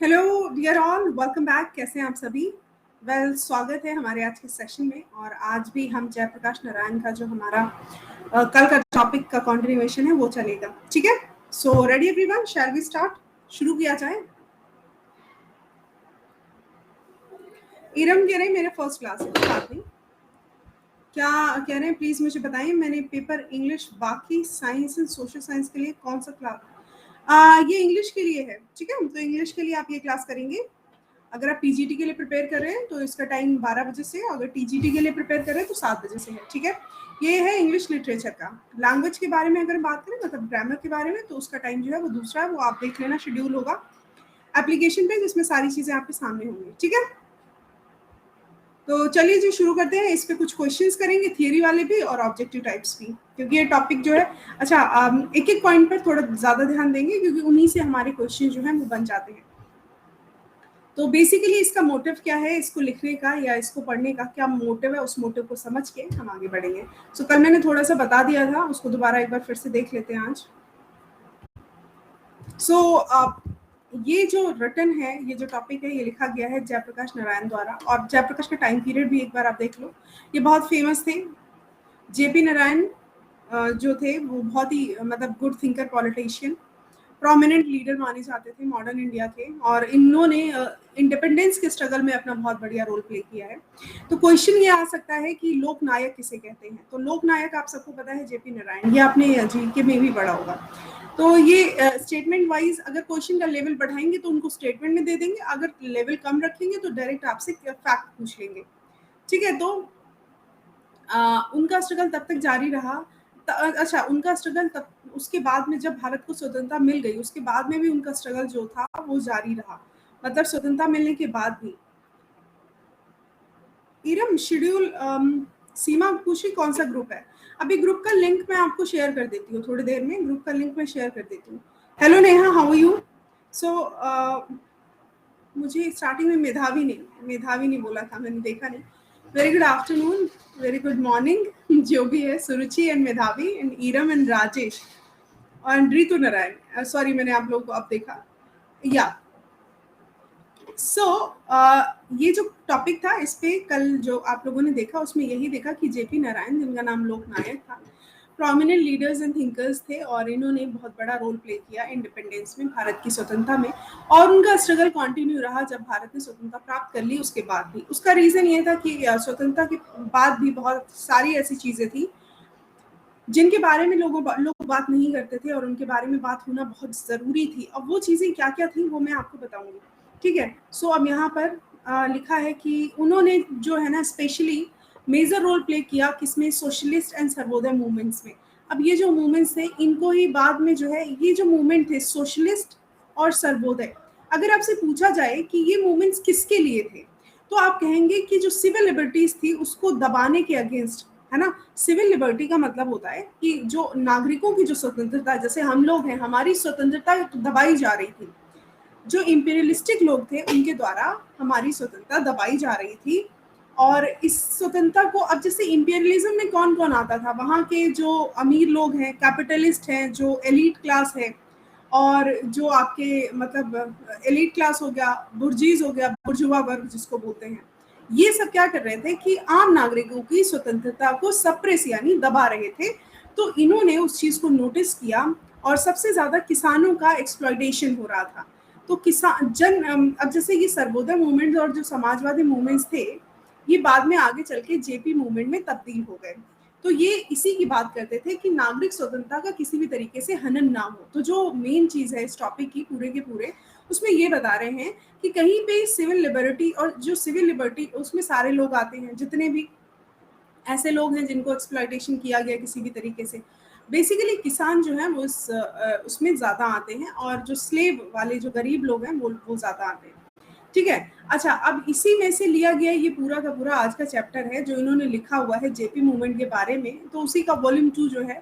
Hello dear all, welcome back. कैसे हैं आप सभी? स्वागत है हमारे आज के सेशन में। और आज भी हम जयप्रकाश नारायण का जो हमारा कल का टॉपिक का कंटिन्यूएशन है वो चलेगा। ठीक है, so ready everyone, shall we start? शुरू किया जाए। इरम कह रहे हैं मेरे फर्स्ट क्लास है, कोई बात नहीं। क्या कह रहे हैं प्लीज मुझे बताएं। मैंने पेपर इंग्लिश, बाकी साइंस एंड सोशल साइंस के लिए कौन सा क्लास? ये इंग्लिश के लिए है। ठीक है, तो इंग्लिश के लिए आप ये क्लास करेंगे। अगर आप पीजीटी के लिए प्रिपेयर कर रहे हैं तो इसका टाइम 12 बजे से, अगर टीजीटी के लिए प्रिपेयर कर रहे हैं तो 7 बजे से है। ठीक है, ये है इंग्लिश लिटरेचर का। लैंग्वेज के बारे में अगर बात करें, मतलब ग्रामर के बारे में, तो उसका टाइम जो है वो दूसरा है, वो आप देख लेना, शेड्यूल होगा एप्लीकेशन पे, जिसमें सारी चीजें आपके सामने होंगी। ठीक है, तो चलिए जी शुरू करते हैं। इस पे कुछ क्वेश्चंस करेंगे, थियरी वाले भी और ऑब्जेक्टिव टाइप्स भी, क्योंकि ये टॉपिक जो है, अच्छा एक एक पॉइंट पर थोड़ा ज्यादा ध्यान देंगे, क्योंकि उन्हीं से हमारे क्वेश्चन जो है वो बन जाते हैं। तो बेसिकली इसका मोटिव क्या है, इसको लिखने का या इसको पढ़ने का क्या मोटिव है, उस मोटिव को समझ के हम आगे बढ़ेंगे। सो कल मैंने थोड़ा सा बता दिया था, उसको दोबारा एक बार फिर से देख लेते हैं आज। ये जो रटन है, ये जो टॉपिक है, ये लिखा गया है जयप्रकाश नारायण द्वारा। और जयप्रकाश का टाइम पीरियड भी एक बार आप देख लो। ये बहुत फेमस थे। जेपी नारायण जो थे वो बहुत ही मतलब good thinker, politician, prominent leader माने जाते थे मॉडर्न इंडिया के। और इन्होंने इंडिपेंडेंस के स्ट्रगल में अपना बहुत बढ़िया रोल प्ले किया है। तो क्वेश्चन ये आ सकता है कि लोकनायक किसे कहते हैं? तो लोकनायक आप सबको पता है जेपी नारायण, ये आपने जीके में भी पढ़ा होगा। तो ये स्टेटमेंट वाइज अगर क्वेश्चन का लेवल बढ़ाएंगे तो उनको स्टेटमेंट में दे देंगे, अगर लेवल कम रखेंगे तो डायरेक्ट आपसे फैक्ट पूछ लेंगे। ठीक है, तो उनका स्ट्रगल तब तक जारी रहा। अच्छा, उनका स्ट्रगल तब, उसके बाद में जब भारत को स्वतंत्रता मिल गई, उसके बाद में भी उनका स्ट्रगल जो था वो जारी रहा, मतलब स्वतंत्रता मिलने के बाद भी। इरम शेड्यूल, सीमा पूछी कौन सा ग्रुप है? अभी ग्रुप का लिंक मैं आपको शेयर कर देती हूँ, थोड़ी देर में ग्रुप का लिंक मैं शेयर कर देती हूँ। Hello Neha, how are you? So मुझे स्टार्टिंग में मेधावी नहीं बोला था, मैंने देखा नहीं। Very good afternoon, very good morning जो भी है, सुरुचि एंड मेधावी एंड ईरम एंड राजेश और ऋतु नारायण। सॉरी, मैंने आप लोगों को अब देखा। या ये जो टॉपिक था, इस पे कल जो आप लोगों ने देखा उसमें यही देखा कि जेपी नारायण, जिनका नाम लोकनायक था, प्रोमिनेंट लीडर्स एंड थिंकर्स थे और इन्होंने बहुत बड़ा रोल प्ले किया इंडिपेंडेंस में, भारत की स्वतंत्रता में। और उनका स्ट्रगल कंटिन्यू रहा जब भारत ने स्वतंत्रता प्राप्त कर ली उसके बाद भी। उसका रीजन ये था कि स्वतंत्रता के बाद भी बहुत सारी ऐसी चीजें थी जिनके बारे में लोग बात नहीं करते थे और उनके बारे में बात होना बहुत जरूरी थी। अब वो चीजें क्या क्या थी वो मैं आपको बताऊंगी। ठीक है, सो अब यहाँ पर लिखा है कि उन्होंने जो है ना स्पेशली मेजर रोल प्ले किया किसमें, सोशलिस्ट एंड सर्वोदय मूवमेंट्स में। अब ये जो मूवमेंट्स थे, इनको ही बाद में जो है, ये जो मूवमेंट थे सोशलिस्ट और सर्वोदय, अगर आपसे पूछा जाए कि ये मूवमेंट्स किसके लिए थे, तो आप कहेंगे कि जो सिविल लिबर्टीज थी उसको दबाने के अगेंस्ट, है ना। सिविल लिबर्टी का मतलब होता है कि जो नागरिकों की जो स्वतंत्रता, जैसे हम लोग हैं, हमारी स्वतंत्रता दबाई जा रही थी। जो इंपीरियलिस्टिक लोग थे उनके द्वारा हमारी स्वतंत्रता दबाई जा रही थी। और इस स्वतंत्रता को, अब जैसे इंपीरियलिज्म में कौन कौन आता था, वहाँ के जो अमीर लोग हैं, कैपिटलिस्ट हैं, जो एलीट क्लास है, और जो आपके मतलब एलीट क्लास हो गया, बुर्जीज हो गया, बुर्जुआ वर्ग जिसको बोलते हैं, ये सब क्या कर रहे थे कि आम नागरिकों की स्वतंत्रता को सप्रेस यानी दबा रहे थे। तो इन्होंने उस चीज को नोटिस किया और सबसे ज्यादा किसानों का एक्सप्लॉयटेशन हो रहा था। तो किसान अब जैसे ये सर्वोदय मूवमेंट और जो समाजवादी मूवमेंट्स थे, ये बाद में आगे चल के जेपी मूवमेंट में तब्दील हो गए। तो ये इसी की बात करते थे कि नागरिक स्वतंत्रता का किसी भी तरीके से हनन ना हो। तो जो मेन चीज है इस टॉपिक की पूरे के पूरे, उसमें ये बता रहे हैं कि कहीं पे सिविल लिबर्टी, और जो सिविल लिबर्टी उसमें सारे लोग आते हैं, जितने भी ऐसे लोग हैं जिनको एक्सप्लॉयटेशन किया गया किसी भी तरीके से, बेसिकली किसान जो है वो उसमें ज्यादा आते हैं, और जो स्लेव वाले जो गरीब लोग हैं वो ज्यादा आते हैं। ठीक है, अच्छा, अब इसी में से लिया गया ये पूरा का पूरा आज का चैप्टर है जो इन्होंने लिखा हुआ है जेपी मूवमेंट के बारे में। तो उसी का वॉल्यूम 2 जो है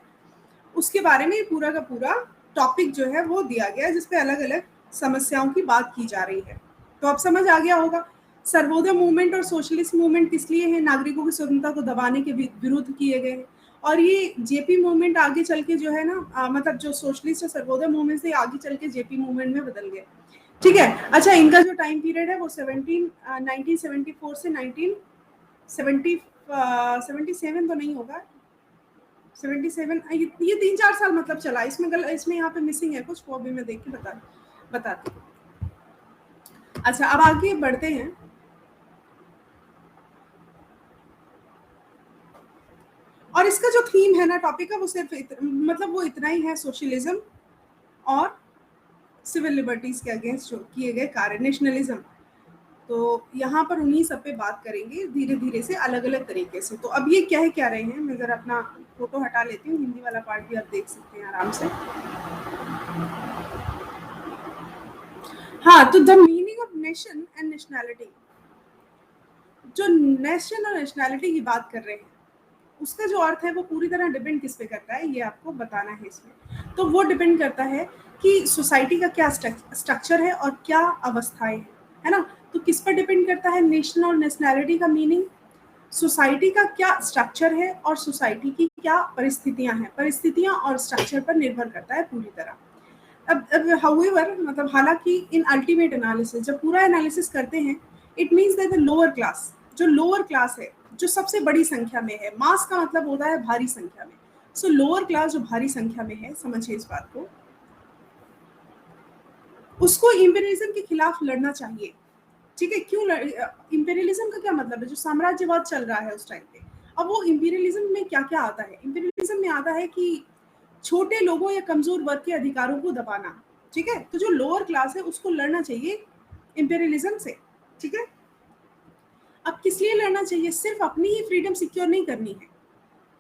उसके बारे में पूरा का पूरा टॉपिक जो है वो दिया गया है, जिसपे अलग अलग समस्याओं की बात की जा रही है। तो अब समझ आ गया होगा सर्वोदय मूवमेंट और सोशलिस्ट मूवमेंट किस लिए है, नागरिकों की स्वतंत्रता को दबाने के विरुद्ध किए गए हैं। और ये जेपी मूवमेंट आगे चल के जो है ना, मतलब जो सोशलिस्ट और सर्वोदय मूवमेंट से आगे चल के जेपी मूवमेंट में बदल गए। ठीक है। अच्छा, इनका जो टाइम पीरियड है वो 1974 से 1977 तो नहीं होगा, 77, ये 3-4 साल मतलब चला। इसमें यहाँ पे मिसिंग है कुछ, वो अभी मैं देख के बताती हूँ। अच्छा, अब आगे बढ़ते हैं। और इसका जो थीम है ना, टॉपिक का, वो सिर्फ मतलब वो इतना ही है, सोशलिज्म और सिविल लिबर्टीज के अगेंस्ट जो किए गए कार्य, नेशनलिज्म। तो यहाँ पर उन्हीं सब पे बात करेंगे धीरे धीरे से, अलग अलग तरीके से। तो अब ये क्या रहे हैं, मैं जरा अपना फोटो हटा लेती हूँ, हिंदी वाला पार्ट भी आप देख सकते हैं आराम से। हाँ, तो the meaning of nation and nationality, जो नेशन और नेशनैलिटी की बात कर रहे हैं, उसका जो अर्थ है वो पूरी तरह डिपेंड किस पे करता है, ये आपको बताना है इसमें। तो वो डिपेंड करता है कि सोसाइटी का क्या स्ट्रक्चर है और क्या अवस्थाएं हैं, है ना। तो किस पर डिपेंड करता है नेशन और नेशनैलिटी का मीनिंग, सोसाइटी का क्या स्ट्रक्चर है और सोसाइटी की क्या परिस्थितियां हैं, परिस्थितियां और स्ट्रक्चर पर निर्भर करता है पूरी तरह। अब हाउएवर, मतलब हालांकि इन अल्टीमेट एनालिसिस, जब पूरा एनालिसिस करते हैं, it means that the lower class, जो लोअर क्लास है, जो सबसे बड़ी संख्या में है, मास का मतलब होता है भारी संख्या में। सो लोअर क्लास जो भारी संख्या में है, समझिए इस बात को, उसको इंपीरियलिज्म के खिलाफ लड़ना चाहिए। ठीक है, क्यों? इंपीरियलिज्म का क्या मतलब है, जो साम्राज्यवाद चल रहा है उस टाइम पे। अब वो इंपीरियलिज्म में क्या क्या आता है, इंपीरियलिज्म में आता है कि छोटे लोगों या कमजोर वर्ग के अधिकारों को दबाना। ठीक है, तो जो लोअर क्लास है उसको लड़ना चाहिए इंपीरियलिज्म से। ठीक है, अब किस लिए लड़ना चाहिए? सिर्फ अपनी ही फ्रीडम सिक्योर नहीं करनी है,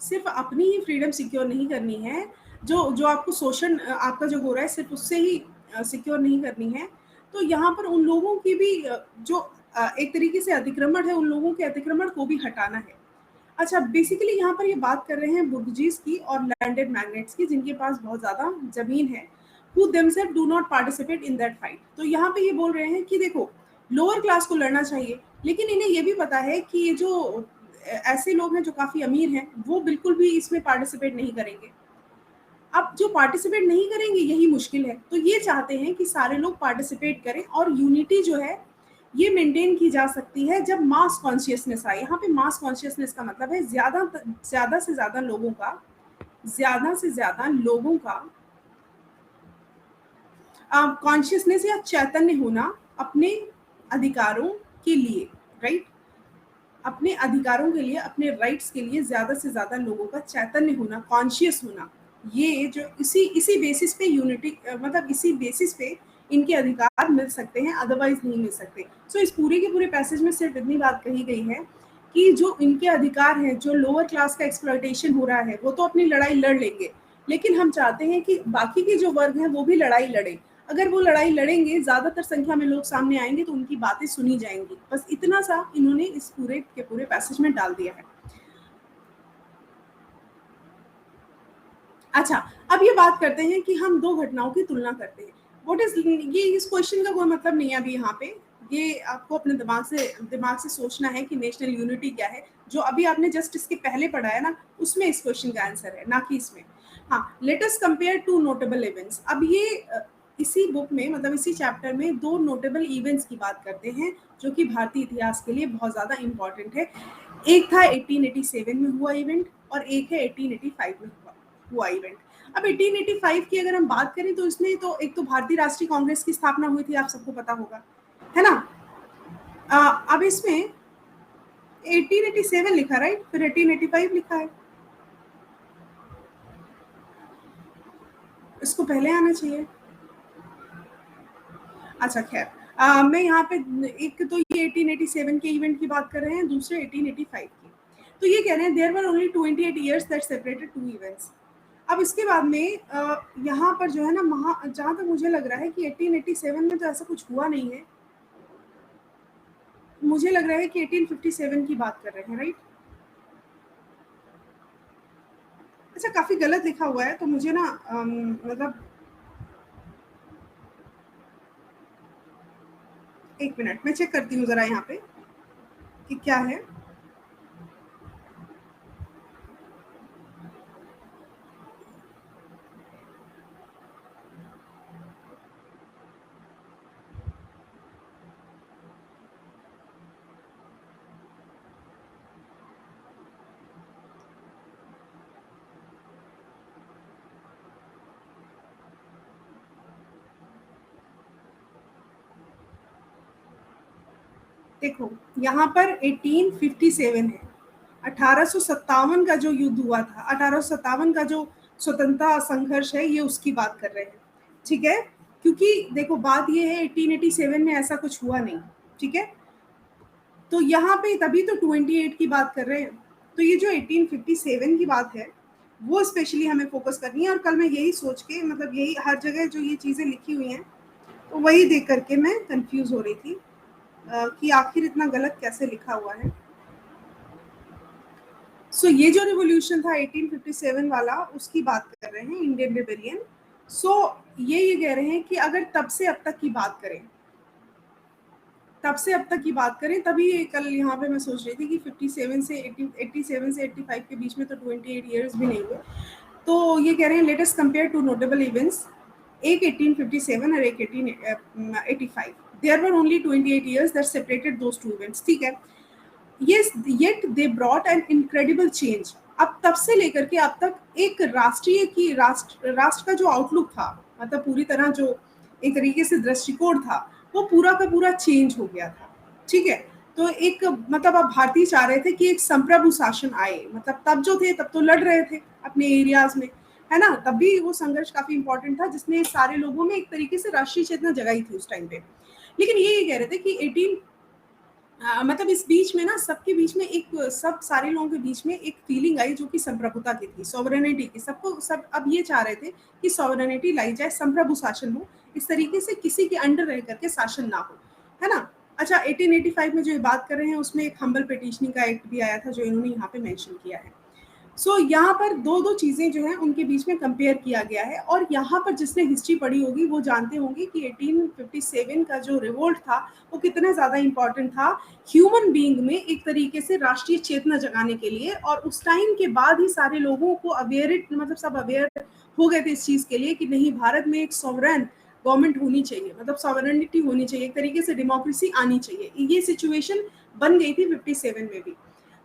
सिर्फ अपनी ही फ्रीडम सिक्योर नहीं करनी है, जो जो आपको शोषण आपका जो हो रहा है सिर्फ उससे ही सिक्योर नहीं करनी है। तो यहाँ पर उन लोगों की भी जो एक तरीके से अतिक्रमण है, उन लोगों के अतिक्रमण को भी हटाना है। अच्छा, बेसिकली यहाँ पर ये बात कर रहे हैं बुर्जीज की और लैंडेड मैग्नेट्स की, जिनके पास बहुत ज्यादा जमीन है, who themselves do not participate in that fight। तो यहाँ पे ये बोल रहे हैं कि देखो, लोअर क्लास को लड़ना चाहिए, लेकिन इन्हें ये भी पता है कि ये जो ऐसे लोग हैं जो काफी अमीर हैं, वो बिल्कुल भी इसमें पार्टिसिपेट नहीं करेंगे। अब जो पार्टिसिपेट नहीं करेंगे यही मुश्किल है, तो ये चाहते हैं कि सारे लोग पार्टिसिपेट करें, और यूनिटी जो है ये मेंटेन की जा सकती है जब मास कॉन्शियसनेस आए। यहाँ पे मास कॉन्शियसनेस का मतलब है ज्यादा से ज्यादा लोगों का, ज्यादा से ज्यादा लोगों का कॉन्शियसनेस या चैतन्य होना अपने अधिकारों के लिए, राइट। अपने अधिकारों के लिए, अपने राइट्स के लिए ज्यादा से ज्यादा लोगों का चैतन्य होना, कॉन्शियस होना। ये जो इसी इसी बेसिस पे यूनिटी, मतलब इसी बेसिस पे इनके अधिकार मिल सकते हैं, अदरवाइज नहीं मिल सकते। सो इस पूरे के पूरे पैसेज में सिर्फ इतनी बात कही गई है कि जो इनके अधिकार हैं, जो लोअर क्लास का एक्सप्लॉयटेशन हो रहा है, वो तो अपनी लड़ाई लड़ लेंगे, लेकिन हम चाहते हैं कि बाकी के जो वर्ग हैं वो भी लड़ाई लड़े। अगर वो लड़ाई लड़ेंगे, ज्यादातर संख्या में लोग सामने आएंगे, तो उनकी बातें सुनी जाएंगी। बस इतना सा इन्होंने इस पूरे के पूरे पैसेज में डाल दिया है। अच्छा, अब ये बात करते हैं कि हम दो घटनाओं की तुलना करते हैं। व्हाट इज ये, इस क्वेश्चन का कोई मतलब नहीं है अभी यहाँ पे। ये आपको अपने दिमाग से सोचना है कि नेशनल यूनिटी क्या है। जो अभी आपने जस्ट इसके पहले पढ़ा है ना, उसमें इस क्वेश्चन का आंसर है, ना कि इसमें। हाँ, let us compare two notable events. अब ये इसी बुक में, मतलब इसी चैप्टर में, दो नोटेबल इवेंट्स की बात करते हैं जो कि भारतीय इतिहास के लिए बहुत ज्यादा इंपॉर्टेंट है। एक था 1887 में हुआ इवेंट, और एक है 1885 में हुआ इवेंट। अब 1885 की अगर हम बात करें, तो इसमें तो एक तो भारतीय राष्ट्रीय कांग्रेस की स्थापना हुई थी, आप सबको पता होगा, है ना। अब इसमें 1887 लिखा, राइट, फिर 1885 लिखा है, इसको पहले आना चाहिए। अच्छा, खैर, मैं यहाँ पे, एक तो ये 1887 के इवेंट की बात कर रहे हैं, दूसरे 1885 की। तो ये कह रहे हैं there were only 28 years that separated two events. अब इसके बाद में यहाँ पर जो है ना, जहाँ तक मुझे लग रहा है कि 1887 में तो ऐसा कुछ हुआ नहीं है। मुझे लग रहा है कि 1857 की बात कर रहे हैं, राइट। अच्छा, काफी गलत लिखा हुआ है, तो मुझे ना मतलब एक मिनट, मैं चेक करती हूँ जरा यहाँ पे कि क्या है। देखो यहाँ पर 1857 है, 1857 का जो युद्ध हुआ था, 1857 का जो स्वतंत्रता संघर्ष है, ये उसकी बात कर रहे हैं, ठीक है। क्योंकि देखो बात ये है 1887 में ऐसा कुछ हुआ नहीं, ठीक है। तो यहाँ पे तभी तो 28 की बात कर रहे हैं। तो ये जो 1857 की बात है वो स्पेशली हमें फोकस करनी है। और कल मैं यही सोच के, मतलब यही हर जगह जो ये चीज़ें लिखी हुई हैं तो वही देख करके मैं कंफ्यूज हो रही थी कि आखिर इतना गलत कैसे लिखा हुआ है। सो ये जो रिवॉल्यूशन था 1857 वाला, उसकी बात कर रहे हैं, इंडियन रिबेलियन। सो ये कह रहे हैं कि अगर तब से अब तक की बात करें, तब से अब तक की बात करें, तभी कल यहाँ पे मैं सोच रही थी कि 57 से 87 से 85 के बीच में तो 28 ईयर्स भी नहीं हुए। तो ये कह रहे हैं let us compare two notable events, एक 1857 और एक 1885, there were only 28 years that separated those two events, ठीक है। yes yet they brought an incredible change। अब तब से लेकर के अब तक एक राष्ट्रीय की राष्ट्र का जो आउटलुक था, मतलब पूरी तरह जो एक तरीके से दृष्टिकोण था, वो पूरा का पूरा चेंज हो गया था, ठीक है। तो एक मतलब अब भारतीय चाह रहे थे कि एक संप्रभु शासन आए। मतलब तब जो थे तब तो लड़ रहे थे अपने एरियाज में, है ना, तब भी वो संघर्ष काफी इंपॉर्टेंट था जिसने सारे लोगों में एक तरीके से राष्ट्रीय चेतना जगाई थी उस टाइम पे। लेकिन ये कह रहे थे कि 18 मतलब इस बीच में ना सबके बीच में एक, सब सारे लोगों के बीच में एक फीलिंग आई जो कि संप्रभुता की थी, सॉवरेनिटी की। सबको सब अब ये चाह रहे थे कि सॉवरेनिटी लाई जाए, संप्रभु शासन हो, इस तरीके से किसी के अंडर रह करके शासन ना हो, है ना। अच्छा 1885 में जो ये बात कर रहे हैं उसमें एक हम्बल पिटिशनिंग का एक्ट भी आया था जो इन्होंने यहाँ पे मेंशन किया है। सो यहाँ पर दो दो चीजें जो है उनके बीच में कंपेयर किया गया है। और यहाँ पर जिसने हिस्ट्री पढ़ी होगी वो जानते होंगे कि 1857 का जो रिवोल्ट था वो कितना ज्यादा इंपॉर्टेंट था ह्यूमन बीइंग में, एक तरीके से राष्ट्रीय चेतना जगाने के लिए। और उस टाइम के बाद ही सारे लोगों को अवेयर, मतलब सब अवेयर हो गए थे इस चीज के लिए कि नहीं, भारत में एक सॉवरेन गवर्नमेंट होनी चाहिए, मतलब सॉवरेनिटी होनी चाहिए, एक तरीके से डेमोक्रेसी आनी चाहिए। ये सिचुएशन बन गई थी 57 में भी।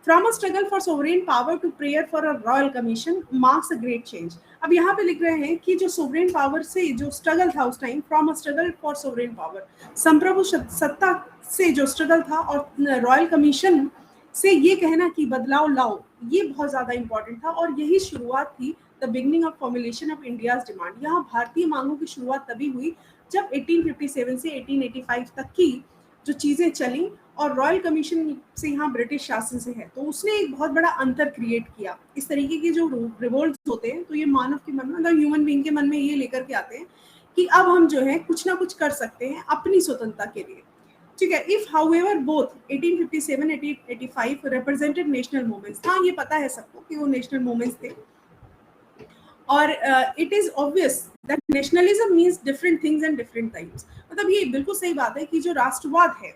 From a struggle for sovereign power to prayer for a royal commission marks a great change। अब यहाँ पे लिख रहे हैं कि जो sovereign power से जो struggle था उस time, from a struggle for sovereign power, संप्रभु सत्ता से जो struggle था और रॉयल कमीशन से ये कहना कि बदलाव लाओ, ये बहुत ज्यादा इंपॉर्टेंट था। और यही शुरुआत थी the beginning of formulation of India's demand. यहाँ भारतीय मांगों की शुरुआत तभी हुई जब 1857 से 1885 तक की जो चीजें चली और रॉयल कमीशन से यहाँ ब्रिटिश शासन से है, तो उसने एक बहुत बड़ा अंतर क्रिएट किया। इस तरीके के जो रिवोल्ट होते हैं तो ये मानव के मन में, मतलब ह्यूमन बीइंग के मन में ये लेकर के आते हैं कि अब हम जो है कुछ ना कुछ कर सकते हैं अपनी स्वतंत्रता के लिए, ठीक है। If however both 1857 1885 represented national movements, हाँ ये पता है सबको कि वो नेशनल मूवमेंट्स थे। और it is obvious that nationalism means different things and different times. मतलब ये बिल्कुल सही बात है कि जो राष्ट्रवाद है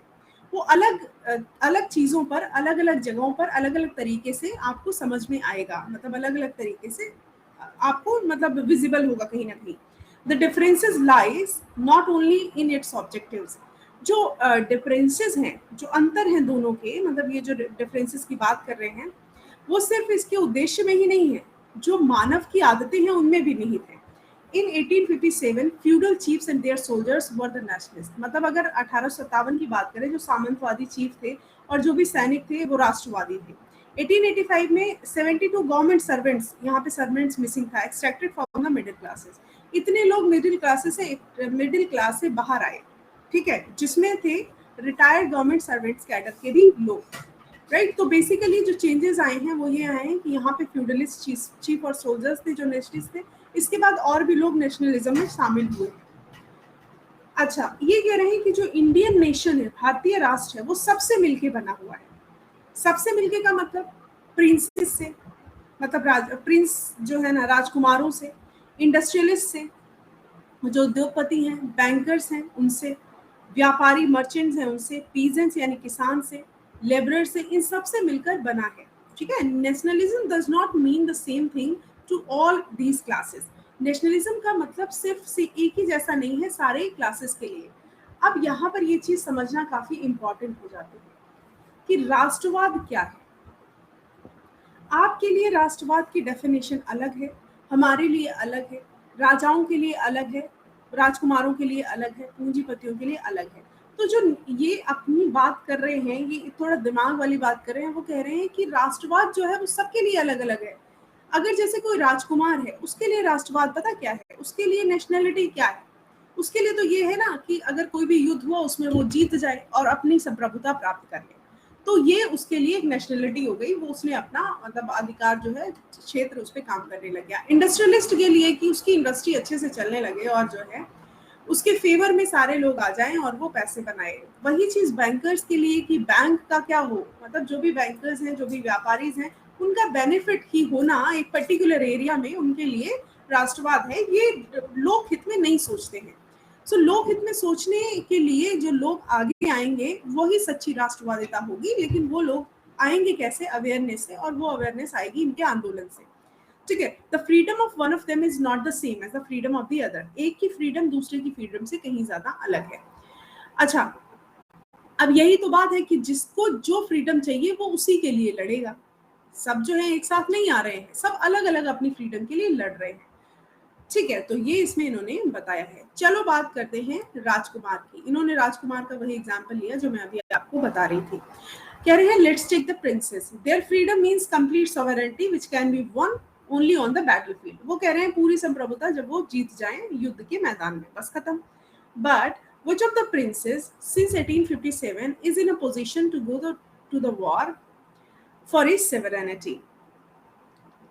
वो अलग चीजों पर, अलग अलग जगहों पर अलग अलग तरीके से आपको समझ में आएगा, मतलब अलग अलग तरीके से आपको मतलब विजिबल होगा कहीं ना कहीं। The differences lies not only in its objectives. जो डिफरेंसेस हैं, जो अंतर हैं दोनों के, मतलब ये जो डिफरेंसेस की बात कर रहे हैं वो सिर्फ इसके उद्देश्य में ही नहीं है, जो मानव की आदतें हैं उनमें भी निहित है। In 1857 feudal chiefs and their soldiers were the nationalist. मतलब अगर 1857 की बात करें, जो सामंतवादी चीफ थे और जो भी सैनिक थे वो राष्ट्रवादी थे। 1885 में 72 गवर्नमेंट सर्वेंट्स, यहाँ पे सर्वेंट्स मिसिंग था, extracted from the middle classes. इतने लोग मिडिल क्लास से बाहर आए, ठीक है, जिसमें थे रिटायर्ड गवर्नमेंट सर्वेंट्स कैडर के भी लोग, राइट। तो बेसिकली जो चेंजेस आए हैं वो ये आए हैं कि यहाँ पे फ्यूडलिस्ट चीफ और सोल्जर्स थे जो नेशनलिस्ट थे, इसके बाद और भी लोग नेशनलिज्म में शामिल हुए। अच्छा ये कह रहे हैं कि जो इंडियन नेशन है, भारतीय राष्ट्र है, वो सबसे मिलके बना हुआ है। सबसे मिलके का मतलब प्रिंसेस से, मतलब प्रिंस जो है ना, राजकुमारों से, इंडस्ट्रियलिस्ट से, जो उद्योगपति हैं, बैंकर्स हैं उनसे, व्यापारी मर्चेंट्स हैं उनसे, पीजेंट्स यानी किसान से, लेबरर से, इन सब से मिलकर बना है, ठीक है। Nationalism does not mean the same thing to all these classes. Nationalism का मतलब सिर्फ से एक ही जैसा नहीं है सारे क्लासेस के लिए। अब यहाँ पर ये चीज समझना काफी इंपॉर्टेंट हो जाती है कि राष्ट्रवाद क्या है। आपके लिए राष्ट्रवाद की डेफिनेशन अलग है, हमारे लिए अलग है, राजाओं के लिए अलग है, राजकुमारों के लिए अलग है, पूंजीपतियों के लिए अलग है। तो जो ये अपनी बात कर रहे हैं, ये थोड़ा दिमाग वाली बात कर रहे हैं, वो कह रहे हैं कि राष्ट्रवाद जो है वो सबके लिए अलग अलग है। अगर जैसे कोई राजकुमार है, उसके लिए राष्ट्रवाद पता क्या है, उसके लिए नेशनलिटी क्या है, उसके लिए तो ये है ना कि अगर कोई भी युद्ध हुआ उसमें वो जीत जाए और अपनी संप्रभुता प्राप्त कर ले, तो ये उसके लिए एक नेशनलिटी हो गई, वो उसने अपना मतलब अधिकार जो है क्षेत्र उस पर काम करने लग गया। इंडस्ट्रियलिस्ट के लिए कि उसकी इंडस्ट्री अच्छे से चलने लगे और जो है उसके फेवर में सारे लोग आ जाएं और वो पैसे बनाए। वही चीज बैंकर्स के लिए कि बैंक का क्या हो, मतलब जो भी बैंकर्स हैं, जो भी व्यापारी हैं, उनका बेनिफिट ही होना एक पर्टिकुलर एरिया में उनके लिए राष्ट्रवाद है। ये लोक हित में नहीं सोचते हैं। सो लोक हित में सोचने के लिए जो लोग आगे आएंगे वही सच्ची राष्ट्रवादिता होगी, लेकिन वो लोग आएंगे कैसे, अवेयरनेस से, और वो अवेयरनेस आएगी इनके आंदोलन से। ठीक है, the freedom of one of them is not the same as the freedom of the other. एक की फ्रीडम दूसरे की फ्रीडम से कहीं ज्यादा अलग है। अच्छा, अब यही तो बात है कि जिसको जो फ्रीडम चाहिए वो उसी के लिए लड़ेगा। सब जो है एक साथ नहीं आ रहे हैं, सब अलग अलग अपनी फ्रीडम के लिए लड़ रहे हैं। ठीक है, तो ये इसमें इन्होंने बताया है। चलो बात करते हैं राजकुमार की। इन्होंने राजकुमार का वही एग्जाम्पल लिया जो मैं अभी आपको बता रही थी। कह रहे हैं let's take the princes, their freedom means complete sovereignty which can be won only on the battlefield. वो कह रहे हैं पूरी संप्रभुता जब वो जीत जाएं युद्ध के मैदान में, बस खत्म। But which of the princes since 1857 is in a position to go to the war for his sovereignty?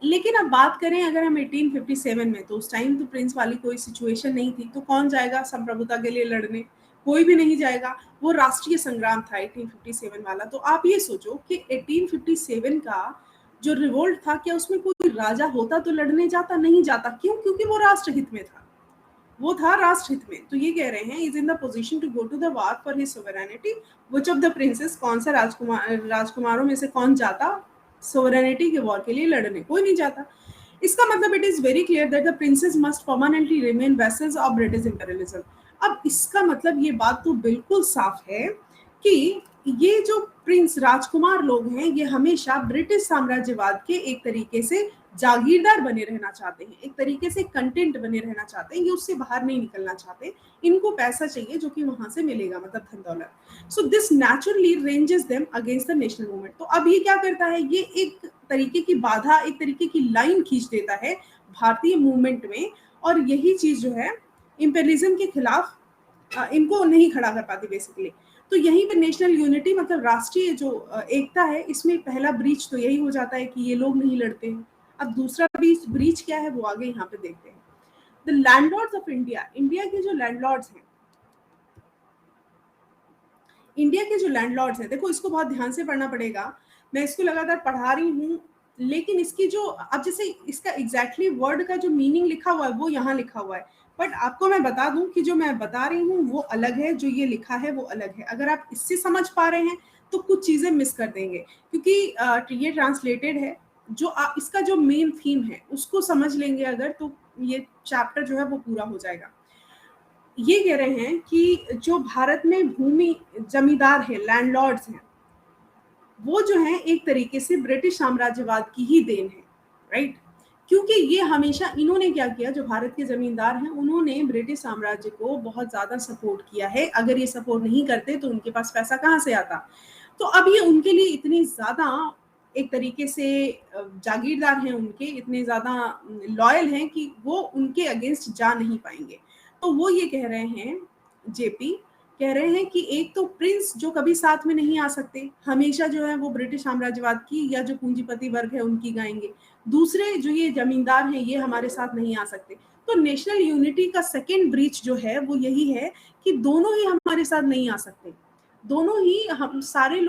लेकिन अब बात करें अगर हम 1857 में, तो उस टाइम तो प्रिंस वाली कोई सिचुएशन नहीं थी, तो कौन जाएगा संप्रभुता के लिए लड़ने? कोई भी नहीं जाएगा। वो राष्ट्रीय संग्राम था 1857 वाला। तो आप ये सोचो कि 1857 का जो रिवोल्ट था, क्या उसमें कोई राजा होता तो लड़ने जाता? नहीं जाता। क्यों? क्योंकि वो राष्ट्रहित में था, वो था राष्ट्रहित में। तो ये कह रहे हैं is in the position to go to the war for his sovereignty. Which of the princes, कौन सा राजकुमारों में से कौन जाता सोवरेनिटी के वॉर के लिए लड़ने? कोई नहीं जाता। इसका मतलब it is very clear that the princess must permanently remain vessels of British imperialism. अब इसका मतलब ये बात तो बिल्कुल साफ है कि ये जो प्रिंस राजकुमार लोग हैं, ये हमेशा ब्रिटिश साम्राज्यवाद के एक तरीके से जागीरदार बने रहना चाहते हैं, एक तरीके से कंटेंट बने रहना चाहते हैं, ये उससे बाहर नहीं निकलना चाहते। इनको पैसा चाहिए जो कि वहां से मिलेगा, मतलब धन दौलत। So this naturally ranges them against the national movement. तो अब ये क्या करता है, ये एक तरीके की बाधा, एक तरीके की लाइन खींच देता है भारतीय मूवमेंट में, और यही चीज जो है इंपीरियलिज्म के खिलाफ इनको नहीं खड़ा कर पाती बेसिकली। तो यहीं पे नेशनल यूनिटी, मतलब राष्ट्रीय जो एकता है, इसमें पहला ब्रीच तो यही हो जाता है कि ये लोग नहीं लड़ते हैं। अब दूसरा ब्रीच क्या है वो आगे यहाँ पे देखते हैं। The landlords of India, India के जो लैंडलॉर्ड्स हैं, इंडिया के जो लैंडलॉर्ड्स हैं, देखो इसको बहुत ध्यान से पढ़ना पड़ेगा। मैं इसको लगातार पढ़ा रही हूँ, लेकिन इसकी जो अब जैसे इसका एग्जैक्टली वर्ड का जो मीनिंग लिखा हुआ है वो यहाँ लिखा हुआ है, बट आपको मैं बता दूं कि जो मैं बता रही हूँ वो अलग है, जो ये लिखा है वो अलग है। अगर आप इससे समझ पा रहे हैं तो कुछ चीजें मिस कर देंगे, क्योंकि ये ट्रांसलेटेड है। जो आप इसका जो मेन थीम है उसको समझ लेंगे अगर, तो ये चैप्टर जो है वो पूरा हो जाएगा। ये कह रहे हैं कि जो भारत में भूमि जमींदार है, लैंडलॉर्ड्स हैं, वो जो है एक तरीके से ब्रिटिश साम्राज्यवाद की ही देन है, राइट? क्योंकि ये हमेशा इन्होंने क्या किया, जो भारत के जमींदार हैं उन्होंने ब्रिटिश साम्राज्य को बहुत ज्यादा सपोर्ट किया है। अगर ये सपोर्ट नहीं करते तो उनके पास पैसा कहाँ से आता? तो अब ये उनके लिए इतनी ज्यादा एक तरीके से जागीरदार हैं, उनके इतने ज्यादा लॉयल हैं कि वो उनके अगेंस्ट जा नहीं पाएंगे। तो वो ये कह रहे हैं, जेपी कह रहे हैं कि एक तो प्रिंस जो कभी साथ में नहीं आ सकते, हमेशा जो है वो ब्रिटिश साम्राज्यवाद की या जो पूंजीपति वर्ग है उनकी गाएंगे। दूसरे जो ये जमींदार हैं ये हमारे साथ नहीं आ सकते। तो नेशनल यूनिटी का सेकेंड ब्रीच जो है वो यही है कि दोनों ही हमारे साथ नहीं आ सकते। दोनों ही हम सारे